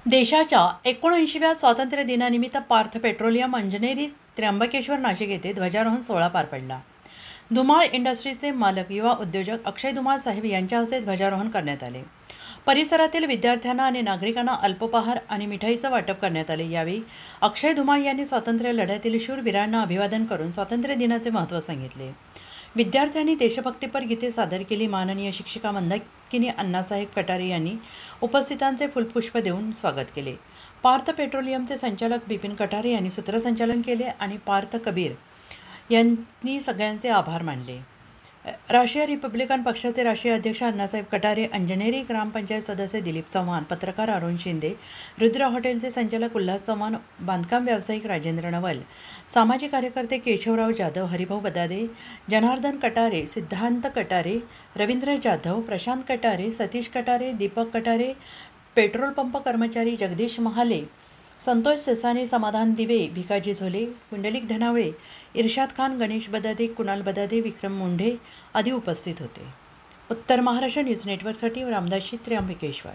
देशाच्या 79व्या स्वातंत्र्य दिनानिमित्त पार्थ पेट्रोलियम अंजनेरी त्र्यंबकेश्वर नाशिक येथे ध्वजारोहण सोहळा पार पडला। धुमाळ इंडस्ट्रीजचे मालक युवा उद्योजक अक्षय धुमाळ साहेब यांच्या हस्ते ध्वजारोहण करण्यात आले। परिसरातील विद्यार्थ्यांना आणि नागरिकांना अल्पोपहार आणि मिठाईचं वाटप करण्यात आले। यावेळी अक्षय धुमाळ यांनी स्वातंत्र्य लढ्यातील शूरवीरांना अभिवादन करून स्वातंत्र्य दिनाचे महत्त्व सांगितले। विद्यार्थ्यांनी देशभक्तीपर गीते सादर केली। माननीय शिक्षिका मंदाकिनी अण्णासाहेब कटारे यांनी उपस्थितांचे फुलपुष्प देऊन स्वागत केले। पार्थ पेट्रोलियमचे संचालक बिपिन कटारे यांनी सूत्रसंचालन केले आणि पार्थ कबीर यांनी सगळ्यांचे आभार मानले। राष्ट्रीय रिपब्लिकन पक्षाचे राष्ट्रीय अध्यक्ष अण्णासाहेब कटारे, अंजनेरी ग्रामपंचायत सदस्य दिलीप चव्हाण, पत्रकार अरुण शिंदे, रुद्र हॉटेलचे संचालक उल्हास चव्हाण, बांधकाम व्यावसायिक राजेंद्र नवल, सामाजिक कार्यकर्ते केशवराव जाधव, हरिभाऊ बदादे, जनार्दन कटारे, सिद्धांत कटारे, रवींद्र जाधव, प्रशांत कटारे, सतीश कटारे, दीपक कटारे, पेट्रोल पंप कर्मचारी जगदीश महाले, संतोष सेसाने, समाधान दिवे, भिकाजी झोले, पुंडलिक धनावळे, इर्शाद खान, गणेश बदादे, कुणाल बदादे, विक्रम मुंढे आदी उपस्थित होते। उत्तर महाराष्ट्र न्यूज नेटवर्कसाठी रामदास त्र्यंबकेश्वर।